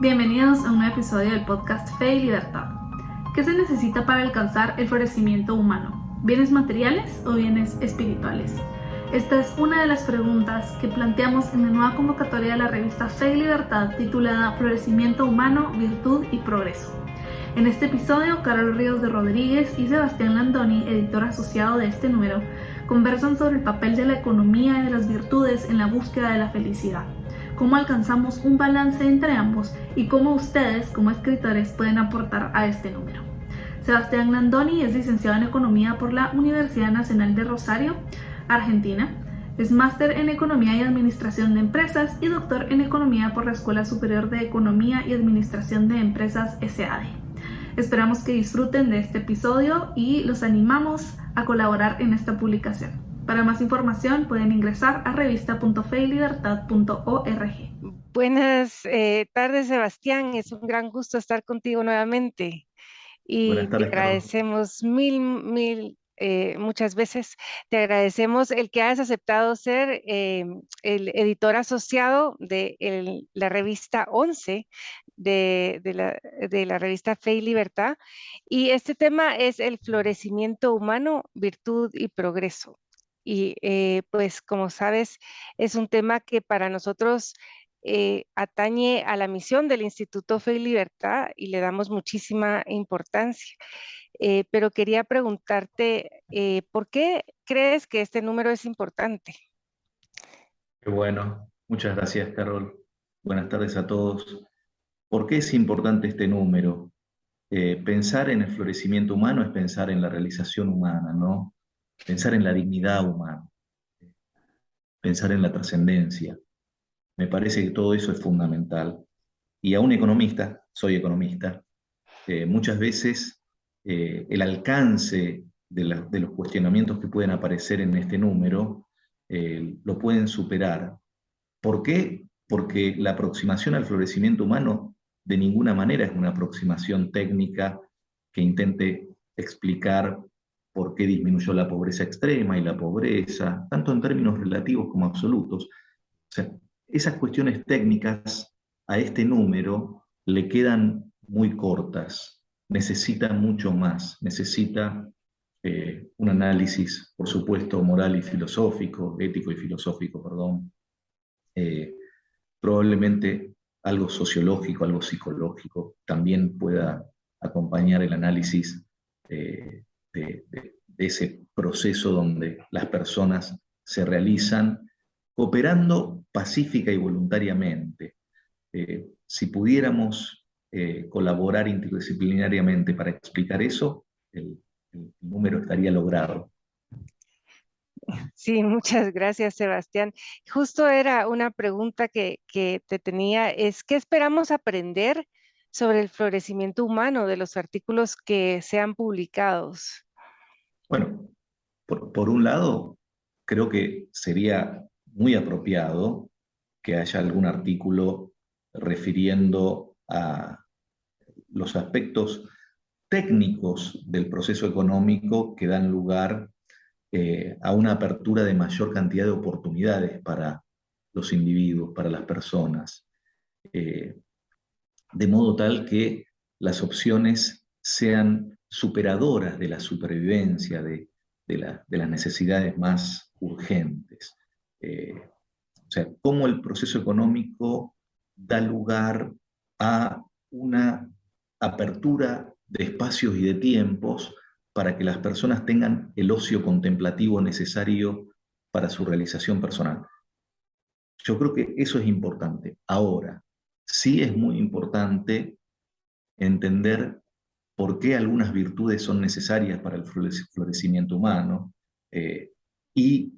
Bienvenidos a un nuevo episodio del podcast Fe y Libertad. ¿Qué se necesita para alcanzar el florecimiento humano? ¿Bienes materiales o bienes espirituales? Esta es una de las preguntas que planteamos en la nueva convocatoria de la revista Fe y Libertad titulada Florecimiento Humano, Virtud y Progreso. En este episodio, Carol Ríos de Rodríguez y Sebastián Landoni, editor asociado de este número, conversan sobre el papel de la economía y de las virtudes en la búsqueda de la felicidad, cómo alcanzamos un balance entre ambos y cómo ustedes, como escritores, pueden aportar a este número. Sebastián Landoni es licenciado en Economía por la Universidad Nacional de Rosario, Argentina. Es máster en Economía y Administración de Empresas y doctor en Economía por la Escuela Superior de Economía y Administración de Empresas SAD. Esperamos que disfruten de este episodio y los animamos a colaborar en esta publicación. Para más información pueden ingresar a revista.feylibertad.org. Buenas tardes, Sebastián. Es un gran gusto estar contigo nuevamente y Buenas te tardes, Carol. agradecemos muchas veces. Te agradecemos el que hayas aceptado ser el editor asociado de la revista 11 de la revista Fe y Libertad. Y este tema es el florecimiento humano, virtud y progreso. Y pues como sabes, es un tema que para nosotros atañe a la misión del Instituto Fe y Libertad y le damos muchísima importancia. Pero quería preguntarte, ¿por qué crees que este número es importante? Qué bueno. Muchas gracias, Carol. Buenas tardes a todos. ¿Por qué es importante este número? Pensar en el florecimiento humano es pensar en la realización humana, ¿no? Pensar en la dignidad humana, pensar en la trascendencia. Me parece que todo eso es fundamental. Y a un economista, soy economista, muchas veces el alcance de los cuestionamientos que pueden aparecer en este número lo pueden superar. ¿Por qué? Porque la aproximación al florecimiento humano de ninguna manera es una aproximación técnica que intente explicar por qué disminuyó la pobreza extrema y la pobreza, tanto en términos relativos como absolutos. O sea, esas cuestiones técnicas a este número le quedan muy cortas, necesita mucho más, necesita un análisis, por supuesto, moral y filosófico, ético y filosófico, perdón, eh, probablemente algo sociológico, algo psicológico, también pueda acompañar el análisis de ese proceso donde las personas se realizan cooperando pacífica y voluntariamente. Si pudiéramos colaborar interdisciplinariamente para explicar eso, el número estaría logrado. Sí, muchas gracias, Sebastián. Justo era una pregunta que te tenía, es ¿qué esperamos aprender sobre el florecimiento humano de los artículos que sean publicados? Bueno, por un lado, creo que sería muy apropiado que haya algún artículo refiriendo a los aspectos técnicos del proceso económico que dan lugar a una apertura de mayor cantidad de oportunidades para los individuos, para las personas, eh, de modo tal que las opciones sean superadoras de la supervivencia, de las necesidades más urgentes. O sea, cómo el proceso económico da lugar a una apertura de espacios y de tiempos para que las personas tengan el ocio contemplativo necesario para su realización personal. Yo creo que eso es importante. Ahora, sí es muy importante entender por qué algunas virtudes son necesarias para el florecimiento humano eh, y,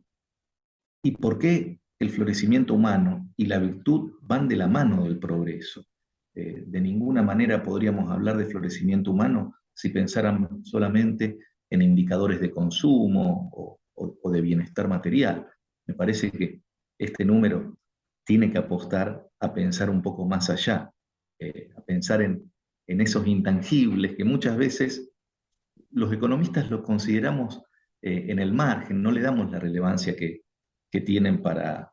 y por qué el florecimiento humano y la virtud van de la mano del progreso. De ninguna manera podríamos hablar de florecimiento humano si pensáramos solamente en indicadores de consumo o de bienestar material. Me parece que este número tiene que apostar a pensar un poco más allá, a pensar en esos intangibles que muchas veces los economistas los consideramos en el margen, no le damos la relevancia que tienen para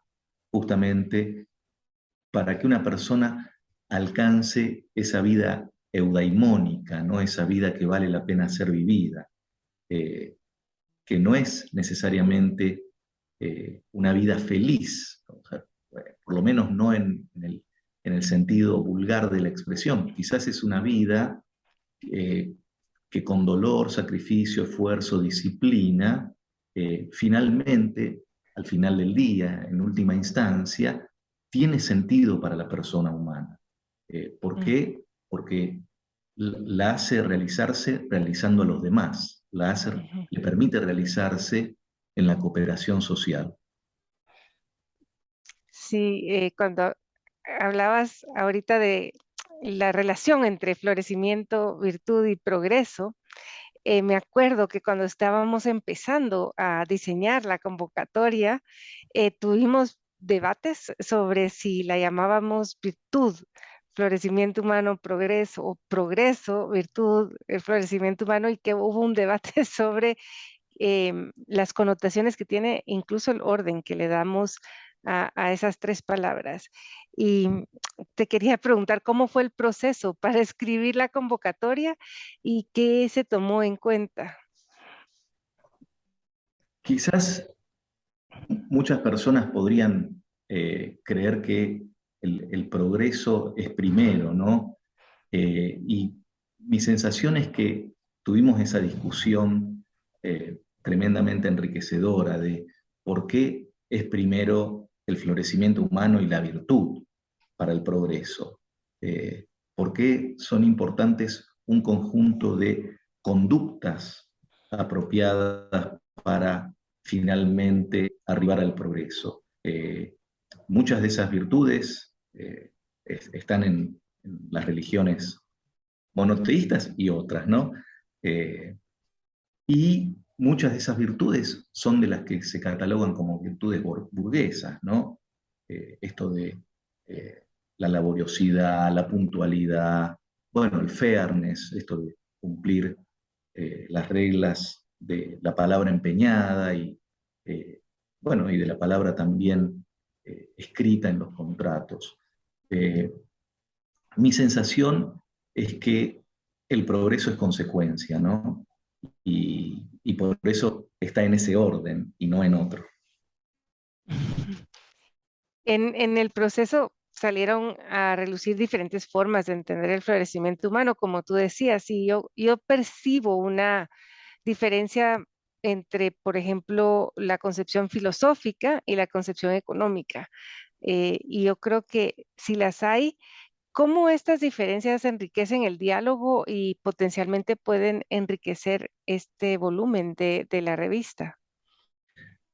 justamente para que una persona alcance esa vida eudaimónica, ¿no? Esa vida que vale la pena ser vivida, que no es necesariamente una vida feliz, o sea, por lo menos no en el sentido vulgar de la expresión. Quizás es una vida que con dolor, sacrificio, esfuerzo, disciplina, finalmente, al final del día, en última instancia, tiene sentido para la persona humana. ¿Por qué? Porque la hace realizarse realizando a los demás, le permite realizarse en la cooperación social. Sí, cuando hablabas ahorita de la relación entre florecimiento, virtud y progreso, me acuerdo que cuando estábamos empezando a diseñar la convocatoria, tuvimos debates sobre si la llamábamos virtud, florecimiento humano, progreso, o progreso, virtud, florecimiento humano, y que hubo un debate sobre las connotaciones que tiene, incluso el orden que le damos a esas tres palabras. Y te quería preguntar cómo fue el proceso para escribir la convocatoria y qué se tomó en cuenta. Quizás muchas personas podrían creer que el progreso es primero, ¿no? Y mi sensación es que tuvimos esa discusión tremendamente enriquecedora de por qué es primero el florecimiento humano y la virtud para el progreso. ¿Por qué son importantes un conjunto de conductas apropiadas para finalmente arribar al progreso? Muchas de esas virtudes están en las religiones monoteístas y otras, ¿no? Y muchas de esas virtudes son de las que se catalogan como virtudes burguesas, ¿no? Esto de la laboriosidad, la puntualidad, bueno, el fairness, esto de cumplir las reglas de la palabra empeñada y, bueno, y de la palabra también escrita en los contratos. Mi sensación es que el progreso es consecuencia, ¿no? Y por eso está en ese orden y no en otro. En el proceso salieron a relucir diferentes formas de entender el florecimiento humano, como tú decías, y yo percibo una diferencia entre, por ejemplo, la concepción filosófica y la concepción económica. Y yo creo que si las hay, ¿cómo estas diferencias enriquecen el diálogo y potencialmente pueden enriquecer este volumen de la revista?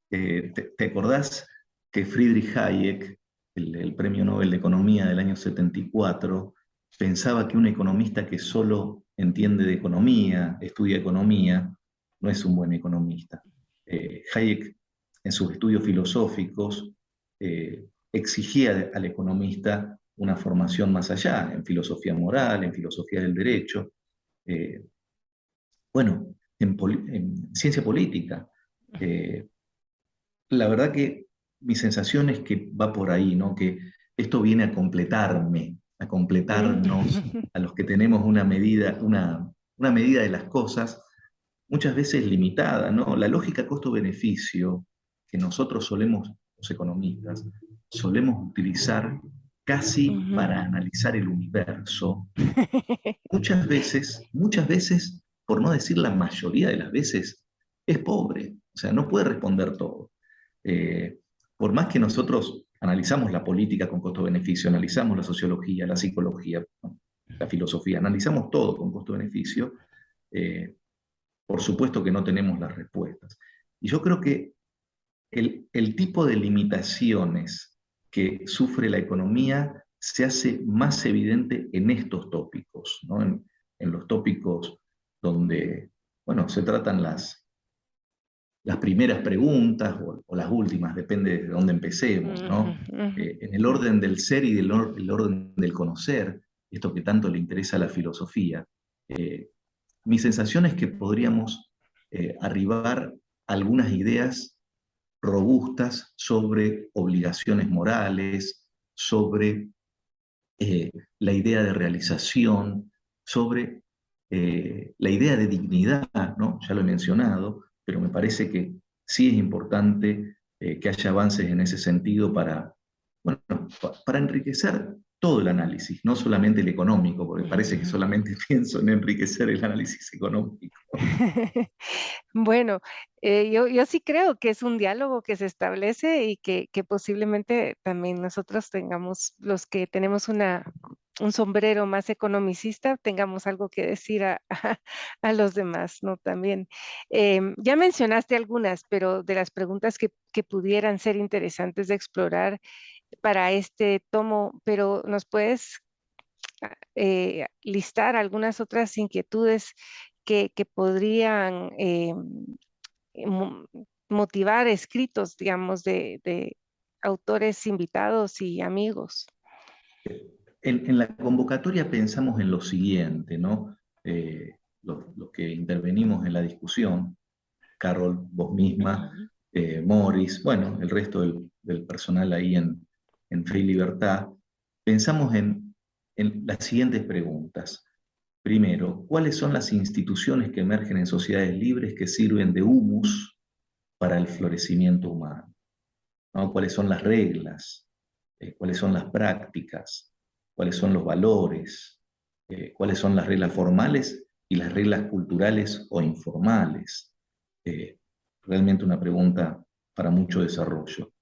¿Te acordás que Friedrich Hayek, el premio Nobel de Economía del año 74, pensaba que un economista que solo entiende de economía, estudia economía, no es un buen economista? Hayek, en sus estudios filosóficos, exigía al economista una formación más allá, en filosofía moral, en filosofía del derecho, bueno, en ciencia política. La verdad que mi sensación es que va por ahí, ¿no? Que esto viene a completarme, a completarnos, a los que tenemos una medida de las cosas, muchas veces limitada, ¿no? La lógica costo-beneficio que nosotros solemos, los economistas, solemos utilizar casi para analizar el universo, muchas veces, por no decir la mayoría de las veces, es pobre, o sea, no puede responder todo. Eh, por más que nosotros analizamos la política con costo-beneficio, analizamos la sociología, la psicología, ¿no? La filosofía, analizamos todo con costo-beneficio, por supuesto que no tenemos las respuestas. Y yo creo que el tipo de limitaciones que sufre la economía se hace más evidente en estos tópicos, ¿no? En los tópicos donde, bueno, se tratan las primeras preguntas o las últimas, depende de dónde empecemos, ¿no? En el orden del ser y el orden del conocer, esto que tanto le interesa a la filosofía, mi sensación es que podríamos arribar a algunas ideas robustas sobre obligaciones morales, sobre la idea de realización, sobre la idea de dignidad, ¿no? Ya lo he mencionado, pero me parece que sí es importante que haya avances en ese sentido bueno, para enriquecer todo el análisis, no solamente el económico, porque parece que solamente pienso en enriquecer el análisis económico. Bueno, yo sí creo que es un diálogo que se establece y que posiblemente también nosotros tengamos, los que tenemos un sombrero más economicista, tengamos algo que decir a los demás, ¿no? También. Ya mencionaste algunas, pero de las preguntas que pudieran ser interesantes de explorar para este tomo, pero ¿nos puedes listar algunas otras inquietudes que podrían mo- motivar escritos, digamos, de autores invitados y amigos? En la convocatoria pensamos en lo siguiente, ¿no? Los que intervenimos en la discusión, Carol, vos misma, Ujú. Morris, bueno, el resto del personal ahí en Fe y Libertad, pensamos en las siguientes preguntas. Primero, ¿cuáles son las instituciones que emergen en sociedades libres que sirven de humus para el florecimiento humano? ¿No? ¿Cuáles son las reglas? ¿Cuáles son las prácticas? ¿Cuáles son los valores? ¿Cuáles son las reglas formales y las reglas culturales o informales? Eh, Realmente una pregunta para mucho desarrollo.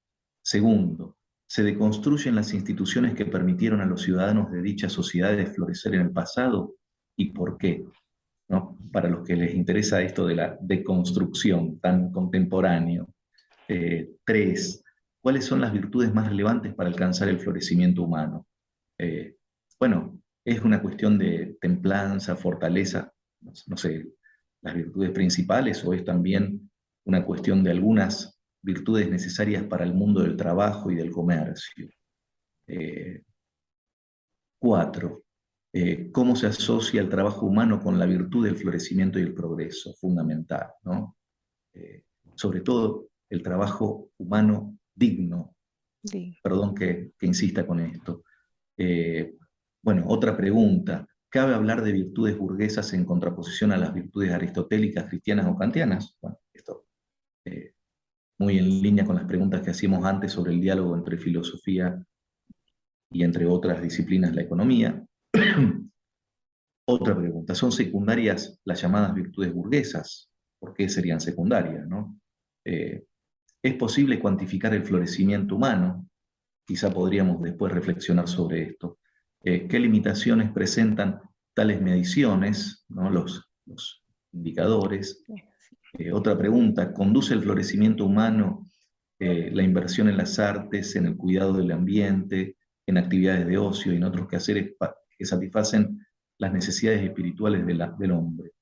Segundo, ¿se deconstruyen las instituciones que permitieron a los ciudadanos de dichas sociedades florecer en el pasado? ¿Y por qué? ¿No? Para los que les interesa esto de la deconstrucción tan contemporáneo. Tres, ¿cuáles son las virtudes más relevantes para alcanzar el florecimiento humano? Eh, bueno, es una cuestión de templanza, fortaleza, no sé, las virtudes principales, o es también una cuestión de algunas virtudes necesarias para el mundo del trabajo y del comercio. Eh, Cuatro, ¿cómo se asocia el trabajo humano con la virtud del florecimiento y el progreso? Fundamental, ¿no? Eh, Sobre todo el trabajo humano digno. Sí. Perdón que insista con esto. Eh, bueno, otra pregunta. ¿Cabe hablar de virtudes burguesas en contraposición a las virtudes aristotélicas, cristianas o kantianas? Bueno, esto muy en línea con las preguntas que hacíamos antes sobre el diálogo entre filosofía y, entre otras disciplinas, la economía. Otra pregunta. ¿Son secundarias las llamadas virtudes burguesas? ¿Por qué serían secundarias, no? ¿Es posible cuantificar el florecimiento humano? Quizá podríamos después reflexionar sobre esto. ¿Qué limitaciones presentan tales mediciones, ¿no? Los indicadores? Otra pregunta, ¿conduce el florecimiento humano la inversión en las artes, en el cuidado del ambiente, en actividades de ocio y en otros quehaceres que satisfacen las necesidades espirituales del hombre?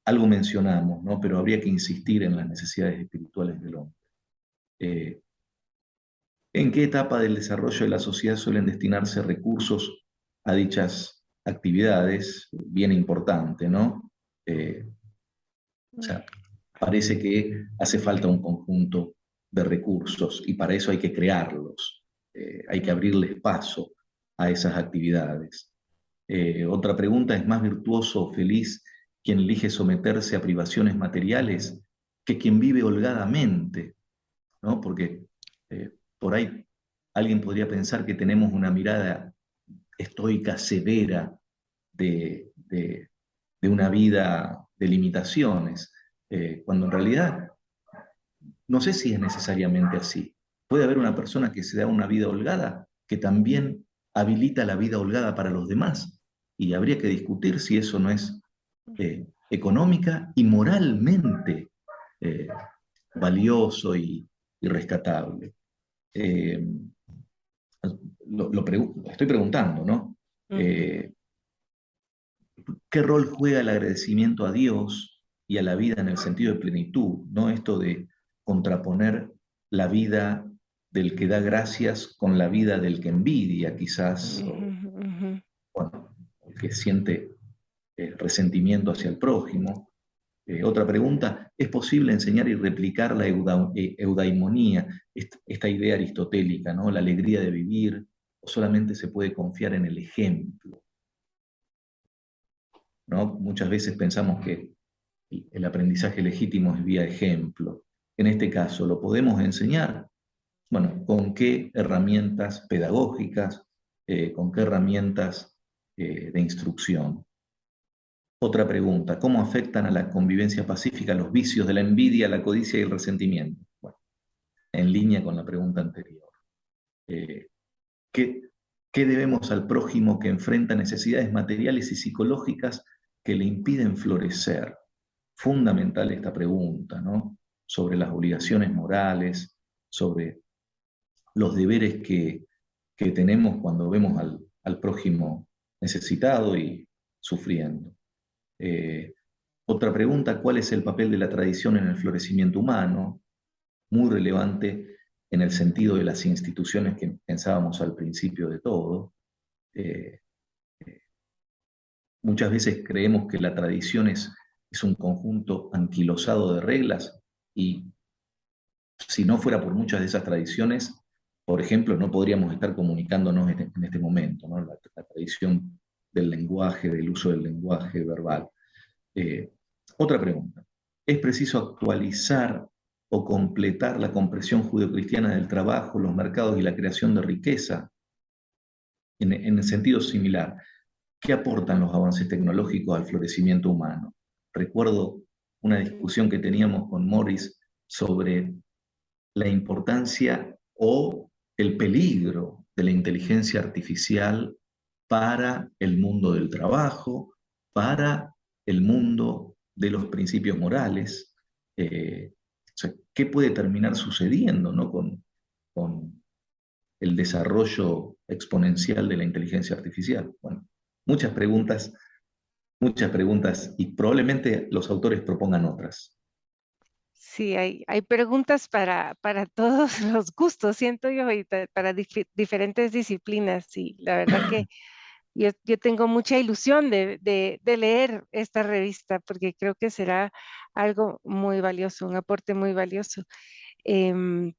Algo mencionamos, ¿no? Pero habría que insistir en las necesidades espirituales del hombre. ¿En qué etapa del desarrollo de la sociedad suelen destinarse recursos a dichas actividades? Bien importante, ¿no? O sea, parece que hace falta un conjunto de recursos y para eso hay que crearlos, hay que abrirles paso a esas actividades. Otra pregunta, ¿es más virtuoso o feliz quien elige someterse a privaciones materiales que quien vive holgadamente? ¿No? Porque por ahí alguien podría pensar que tenemos una mirada estoica, severa de una vida de limitaciones, cuando en realidad no sé si es necesariamente así. Puede haber una persona que se da una vida holgada que también habilita la vida holgada para los demás, y habría que discutir si eso no es económica y moralmente eh, valioso y rescatable. Eh, estoy preguntando, ¿no? Ujú. ¿Qué rol juega el agradecimiento a Dios y a la vida en el sentido de plenitud? ¿No? Esto de contraponer la vida del que da gracias con la vida del que envidia, quizás, Ujú, o, ujú. bueno, el que siente resentimiento hacia el prójimo. Otra pregunta, ¿es posible enseñar y replicar la eudaimonía, esta idea aristotélica, ¿no? La alegría de vivir o solamente se puede confiar en el ejemplo, ¿no? Muchas veces pensamos que el aprendizaje legítimo es vía ejemplo. En este caso, ¿lo podemos enseñar? Bueno, ¿con qué herramientas pedagógicas? ¿Con qué herramientas de instrucción? Otra pregunta, ¿cómo afectan a la convivencia pacífica los vicios de la envidia, la codicia y el resentimiento? Bueno, en línea con la pregunta anterior. ¿Qué, ¿Qué debemos al prójimo que enfrenta necesidades materiales y psicológicas que le impiden florecer? Fundamental esta pregunta, ¿no? Sobre las obligaciones morales, sobre los deberes que tenemos cuando vemos al prójimo necesitado y sufriendo. Otra pregunta, ¿cuál es el papel de la tradición en el florecimiento humano? Muy relevante en el sentido de las instituciones que pensábamos al principio de todo. Muchas veces creemos que la tradición es un conjunto anquilosado de reglas y si no fuera por muchas de esas tradiciones, por ejemplo, no podríamos estar comunicándonos en este momento, ¿no? La tradición del lenguaje, del uso del lenguaje verbal. Otra pregunta. ¿Es preciso actualizar o completar la comprensión judeocristiana del trabajo, los mercados y la creación de riqueza? En el sentido similar, ¿qué aportan los avances tecnológicos al florecimiento humano? Recuerdo una discusión que teníamos con Morris sobre la importancia o el peligro de la inteligencia artificial para el mundo del trabajo, para el mundo de los principios morales. O sea, ¿qué puede terminar sucediendo, ¿no? con el desarrollo exponencial de la inteligencia artificial? Bueno, muchas preguntas y probablemente los autores propongan otras. Sí, hay preguntas para todos los gustos, siento yo, y para diferentes disciplinas. Y la verdad que yo tengo mucha ilusión de leer esta revista porque creo que será algo muy valioso, un aporte muy valioso. Em,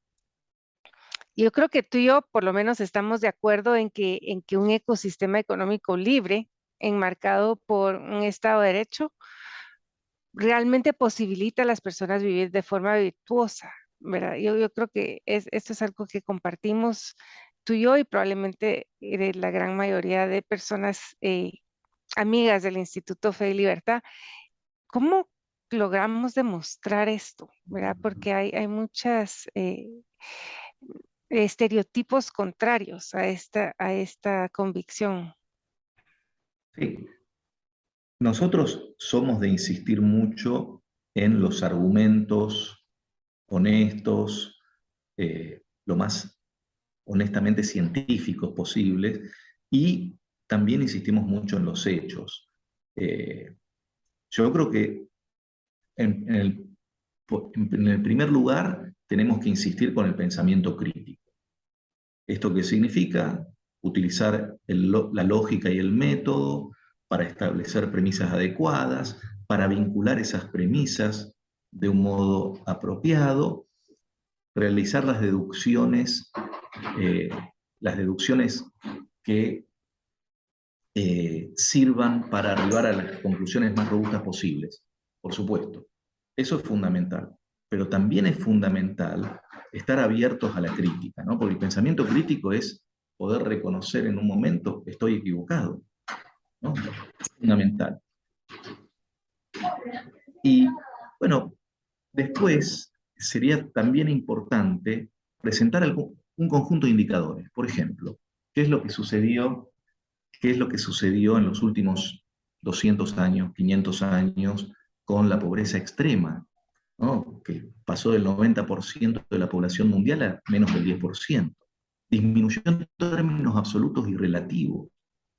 yo creo que tú y yo por lo menos estamos de acuerdo en que un ecosistema económico libre, enmarcado por un Estado de Derecho, realmente posibilita a las personas vivir de forma virtuosa, ¿verdad? Yo creo que esto es algo que compartimos tú y yo y probablemente la gran mayoría de personas amigas del Instituto Fe y Libertad. ¿Cómo logramos demostrar esto, ¿verdad? Porque hay muchas estereotipos contrarios a esta convicción. Sí. Nosotros somos de insistir mucho en los argumentos honestos, lo más honestamente científicos posibles, y también insistimos mucho en los hechos. Yo creo que en el primer lugar tenemos que insistir con el pensamiento crítico. ¿Esto qué significa? Utilizar la lógica y el método para establecer premisas adecuadas, para vincular esas premisas de un modo apropiado, realizar las deducciones que sirvan para arribar a las conclusiones más robustas posibles. Por supuesto, eso es fundamental, pero también es fundamental estar abiertos a la crítica, ¿no? Porque el pensamiento crítico es poder reconocer en un momento que estoy equivocado, ¿no? Es fundamental. Y bueno, después sería también importante presentar un conjunto de indicadores. Por ejemplo, ¿qué es lo que sucedió en los últimos 200 años, 500 años con la pobreza extrema, ¿no? Que pasó del 90% de la población mundial a menos del 10%. Disminuyó en términos absolutos y relativos.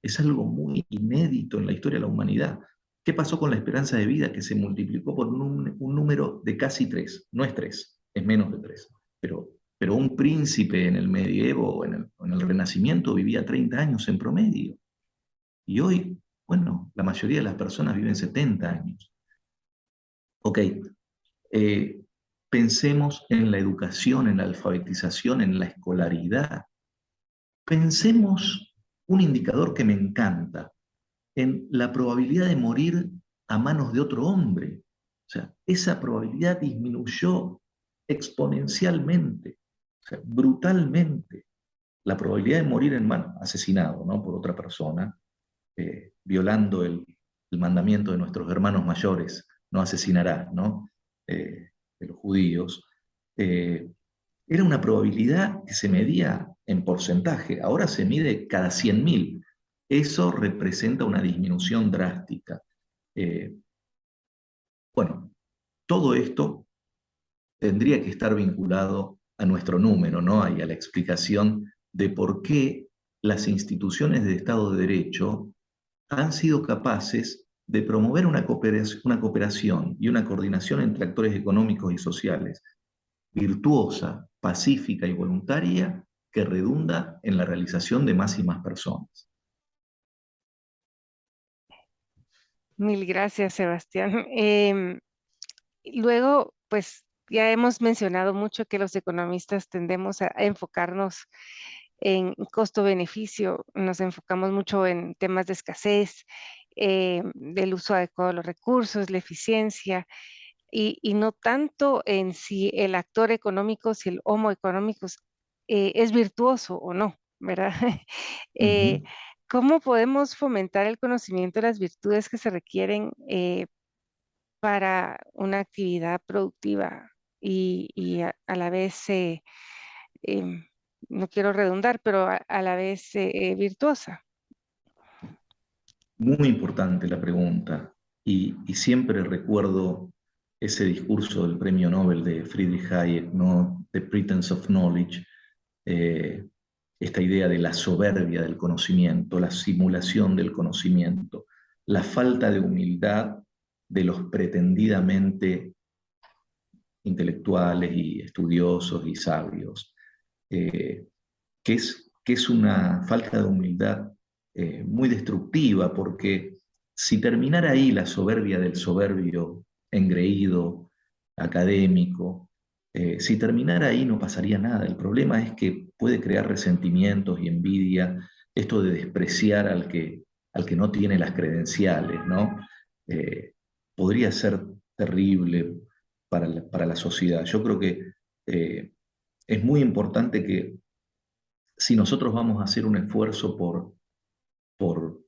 Es algo muy inédito en la historia de la humanidad. ¿Qué pasó con la esperanza de vida que se multiplicó por un número de casi 3? No es 3, es menos de 3. Pero un príncipe en el medievo o en el Renacimiento vivía 30 años en promedio. Y hoy, bueno, la mayoría de las personas viven 70 años. Ok, pensemos en la educación, en la alfabetización, en la escolaridad. Pensemos un indicador que me encanta, en la probabilidad de morir a manos de otro hombre. O sea, esa probabilidad disminuyó exponencialmente, o sea, brutalmente. La probabilidad de morir asesinado, ¿no?, por otra persona, violando el mandamiento de nuestros hermanos mayores, no asesinarás, ¿no?, de los judíos, era una probabilidad que se medía en porcentaje, ahora se mide cada 100.000. Eso representa una disminución drástica. Bueno, todo esto tendría que estar vinculado a nuestro número, ¿no?, y a la explicación de por qué las instituciones de Estado de Derecho han sido capaces de promover una cooperación y una coordinación entre actores económicos y sociales virtuosa, pacífica y voluntaria que redunda en la realización de más y más personas. Mil gracias, Sebastián. Luego, pues ya hemos mencionado mucho que los economistas tendemos a enfocarnos en costo-beneficio, nos enfocamos mucho en temas de escasez, del uso adecuado de los recursos, la eficiencia, y no tanto en si el actor económico, si el homo económicos es virtuoso o no, ¿verdad? Eh, Ujú. ¿Cómo podemos fomentar el conocimiento de las virtudes que se requieren para una actividad productiva y a la vez, em, no quiero redundar, pero a la vez virtuosa? Muy importante la pregunta, y siempre recuerdo ese discurso del premio Nobel de Friedrich Hayek, ¿no?, The Pretense of Knowledge, eh, esta idea de la soberbia del conocimiento, la simulación del conocimiento, la falta de humildad de los pretendidamente intelectuales y estudiosos y sabios, eh, que es una falta de humildad muy destructiva, porque si terminara ahí la soberbia del soberbio engreído, académico, si terminara ahí no pasaría nada. El problema es que puede crear resentimientos y envidia, esto de despreciar al que no tiene las credenciales, ¿no? Podría ser terrible para la sociedad. Yo creo que es muy importante que si nosotros vamos a hacer un esfuerzo por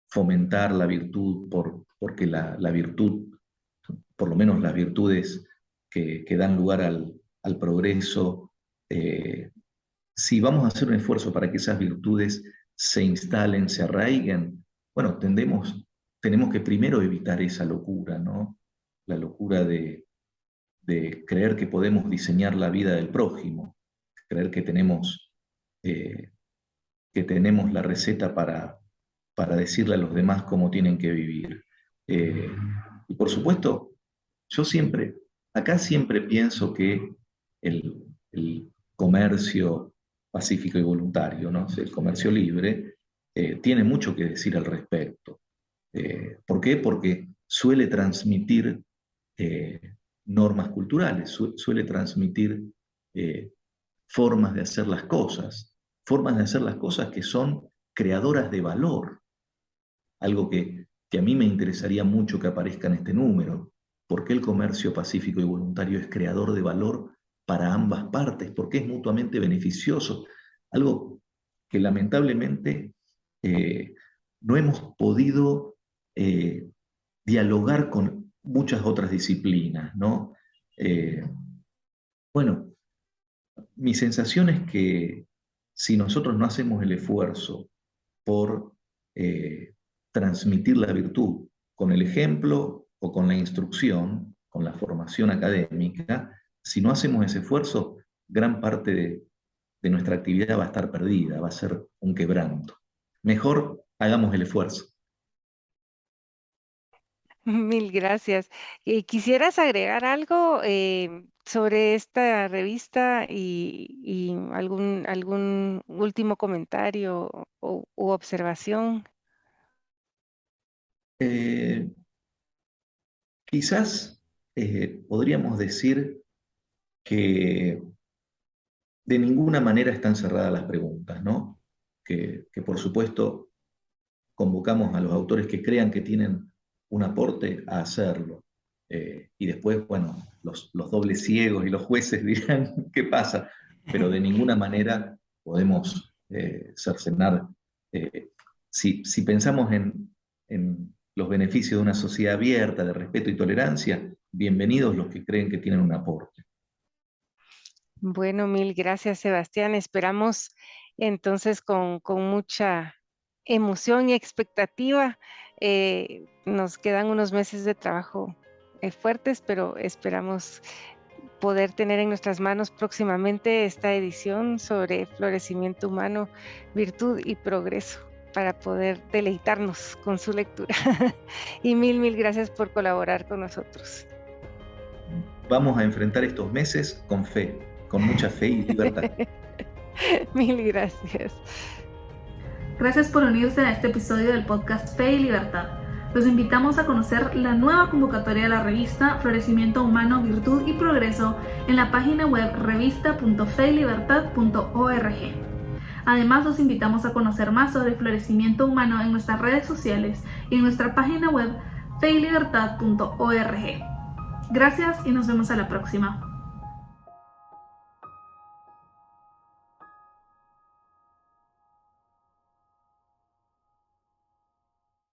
fomentar la virtud, porque la virtud, por lo menos las virtudes que dan lugar al progreso, si vamos a hacer un esfuerzo para que esas virtudes se instalen, se arraiguen, bueno, tenemos que primero evitar esa locura, ¿no? La locura de creer que podemos diseñar la vida del prójimo, creer eh, que tenemos la receta para decirle a los demás cómo tienen que vivir. Eh, y por supuesto, yo acá siempre pienso que el comercio pacífico y voluntario, ¿no?, el comercio libre, tiene mucho que decir al respecto. ¿Por qué? Porque suele transmitir eh, normas culturales, suele transmitir eh, formas de hacer las cosas que son creadoras de valor, algo que a mí me interesaría mucho que aparezca en este número. ¿Por qué el comercio pacífico y voluntario es creador de valor para ambas partes? Porque es mutuamente beneficioso, algo que lamentablemente no hemos podido dialogar con muchas otras disciplinas, ¿no? Bueno, mi sensación es que si nosotros no hacemos el esfuerzo por transmitir la virtud con el ejemplo o con la instrucción, con la formación académica, si no hacemos ese esfuerzo, gran parte de nuestra actividad va a estar perdida, va a ser un quebranto. Mejor hagamos el esfuerzo. Mil gracias. ¿Quisieras agregar algo sobre esta revista y algún último comentario u observación? Eh, Quizás podríamos decir que de ninguna manera están cerradas las preguntas, ¿no? que por supuesto convocamos a los autores que crean que tienen un aporte a hacerlo. Y después, bueno, los dobles ciegos y los jueces dirán qué pasa, pero de ninguna manera podemos cercenar. Si pensamos en los beneficios de una sociedad abierta, de respeto y tolerancia, bienvenidos los que creen que tienen un aporte. Bueno, mil gracias, Sebastián. Esperamos entonces con mucha emoción y expectativa. Nos quedan unos meses de trabajo fuertes, pero esperamos poder tener en nuestras manos próximamente esta edición sobre florecimiento humano, virtud y progreso, para poder deleitarnos con su lectura. Y mil gracias por colaborar con nosotros. Vamos a enfrentar estos meses con fe, con mucha fe y libertad. Mil gracias. Gracias por unirse a este episodio del podcast Fe y Libertad. Los invitamos a conocer la nueva convocatoria de la revista Florecimiento Humano, Virtud y Progreso en la página web revista.feylibertad.org. Además, los invitamos a conocer más sobre florecimiento humano en nuestras redes sociales y en nuestra página web feylibertad.org. Gracias y nos vemos a la próxima.